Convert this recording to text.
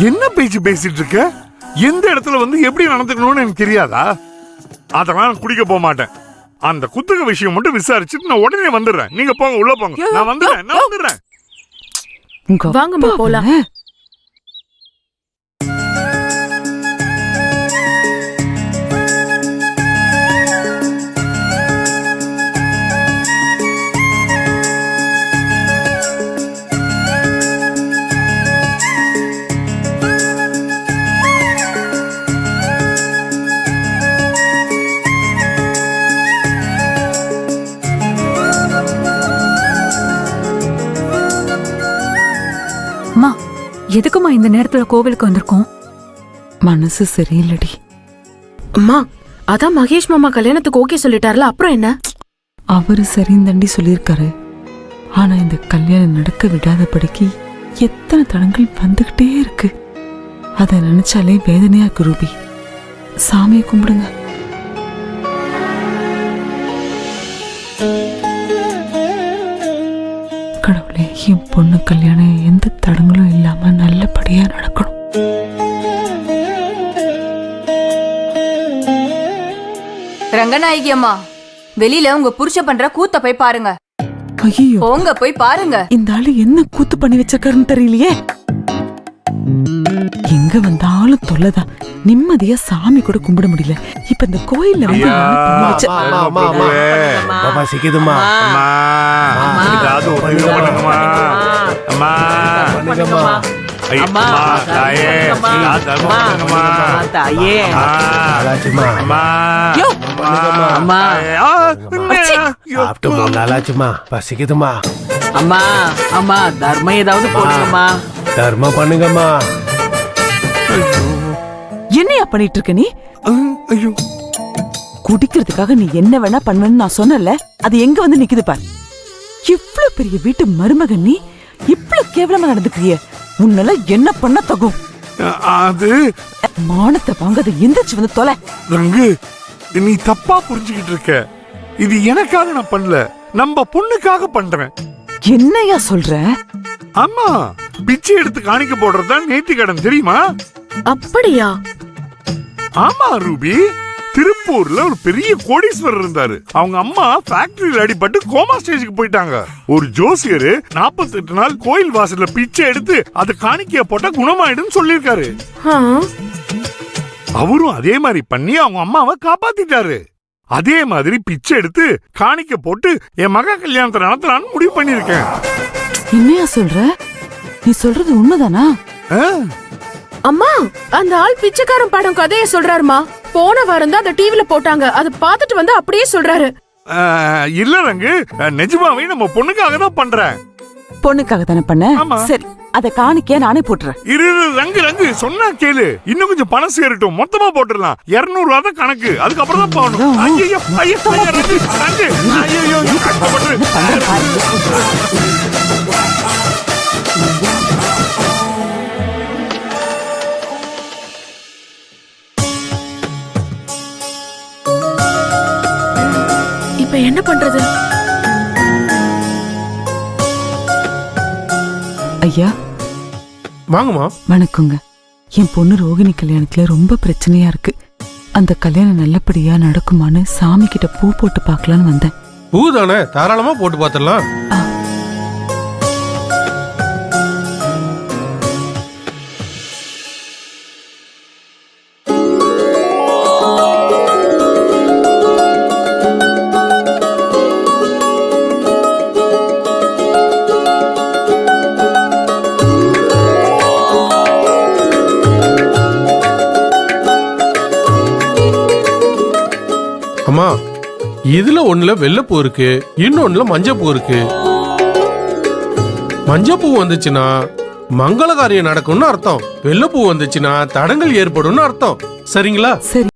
என்ன பேச்சு பேசிட்டு இருக்க? எந்த இடத்துல வந்து எப்படி நடந்துக்கணும்னு எனக்கு தெரியாதா? அதெல்லாம் நான் குடிக்க போக மாட்டேன். அந்த குத்தக விஷயம் மட்டும் விசாரிச்சுட்டு நான் உடனே வந்துடுறேன். நீங்க போங்க, உள்ள போங்க. நான் வந்துடுறேன். வாங்கம்மா போலாம். அம்மா, எதுக்குமா இந்த நேரத்துல கோவிலுக்கு வந்திருக்கோம்? மனசு சரியில்லடி. அம்மா, அதான் மகேஷ் மாமா கல்யாணத்துக்கு ஓகே சொல்லிட்டார்ல, அப்புறம் என்ன? அவரு சரிந்தண்டி சொல்லியிருக்காரு. ஆனா இந்த கல்யாணம் நடக்க விடாதபடிக்கு எத்தனை தடங்கள் வந்துகிட்டே இருக்கு. அத நினைச்சாலே வேதனையா இருக்கு ரூபி. சாமியை கும்பிடுங்க. கடவுளே, என் பொண்ணு கல்யாணம் எந்த தடங்களும் இல்லாம நல்லபடியா நடக்கணும். ரங்கநாயகி அம்மா, வெளியில உங்க புருஷ பண்ற கூத்த போய் பாருங்க. ஐயோ, போங்க போய் பாருங்க. இந்த ஆளு என்ன கூத்து பண்ணி வச்சிருக்காருன்னு தெரியலையே. எங்க வந்தாலும் தொல்லைதான். நிம்மதியா சாமி கூட கும்பிட முடியல. இப்ப இந்த கோயில்ல வந்து பசிக்குதுமா. அம்மா அம்மா, தர்மம் ஏதாவது போடுங்கம்மா. தர்மம் பண்ணுங்கம்மா. என்னையா பண்ணிட்டு இருக்க நீ? ஐயோ, குடிக்கிறதுக்காக நீ என்ன வேணா பண்ணுவேன்னு நான் சொன்னல, அது எங்க வந்து நிக்குது பாரு. இவ்ளோ பெரிய வீட்டு மருமகன் நீ இவ்ளோ கேவலமா நடந்துக்கிறிய. உன்னால என்ன பண்ண தகும்? அது மானத்தை வாங்காத எந்திரிச்சு வந்து தொலை. ரங்கு, நீ தப்பா புரிஞ்சுக்கிட்டு இருக்க. இது எனக்காக நான் பண்ணல, நம்ம பொண்ணுக்காக பண்றேன். என்னையா சொல்ற? ஆமா, பிச்சை எடுத்து காணிக்க போடுறதுதான் நேர்த்தி கடன், தெரியுமா? அப்படியா? ஆமா ரூபி, திருப்பூர்ல ஒரு பெரிய கோடீஸ்வரர் இருந்தாரு. அவங்க அம்மா ஃபேக்டரியில அடிபட்டு கோமா ஸ்டேஜுக்கு போயிட்டாங்க. ஒரு ஜோசியரு 48 நாள் கோயில் வாசல்ல பிச்சை எடுத்து அது காணிக்கைய போட்டா குணமாயிடும் சொல்லிருக்காரு. அவரும் அதே மாதிரி பண்ணி அவங்க அம்மாவை காப்பாத்திட்டாரு. அதே மாதிரி பிச்சை எடுத்து காணிக்க போட்டு என் மக கல்யாணத்தை நடத்தலான்னு முடிவு பண்ணிருக்கேன். என்னையா சொல்ற? நீ சொல்றது உண்மைதானா? அம்மா, அந்த ஆள் பிச்சைக்காரன் படம் கதைய சொல்றாருமா. போன வாரம் தான் அந்த டிவில போட்டாங்க. அதை பார்த்துட்டு வந்து அப்படியே சொல்றாரு. இல்ல ரங்கு, நிஜமாவே நம்ம பொண்ணுக்காக தான் பண்றேன். பொண்ணுக்காக தானே பண்ண? சரி, அத காணிக்கையா நானே போட்டுறேன். இரு ரங்கு, ரங்கு சொன்னா கேளு. இன்னும் கொஞ்சம் பணம் சேரட்டும், மொத்தமா போட்டுடலாம். 200 ரூபா தான் கணக்கு, அதுக்கப்புறம் தான் போகணும். ஐயோ ஐயோ ரங்கு, ரங்கு, ஐயோ கஷ்டப்படுறேன். இப்ப என்ன பண்றது? ஐயா வாங்கம்மா. வணக்கங்க. என் பொண்ணு ரோகிணி கல்யாணத்துல ரொம்ப பிரச்சனையா இருக்கு. அந்த கல்யாணம் நல்லபடியா நடக்குமான்னு சாமி கிட்ட பூ போட்டு பாக்கலான்னு வந்தேன். பூ தானே, தாராளமா போட்டு பாத்துடலாம். அம்மா, இதுல ஒண்ணுல வெள்ளைப்பூ இருக்கு, இன்னொன்னுல மஞ்சப்பூ இருக்கு. மஞ்சப்பூ வந்துச்சுன்னா மங்கள காரியம் நடக்கும்னு அர்த்தம். வெள்ளைப்பூ வந்துச்சுன்னா தடங்கள் ஏற்படும்னு அர்த்தம். சரிங்களா? சரி.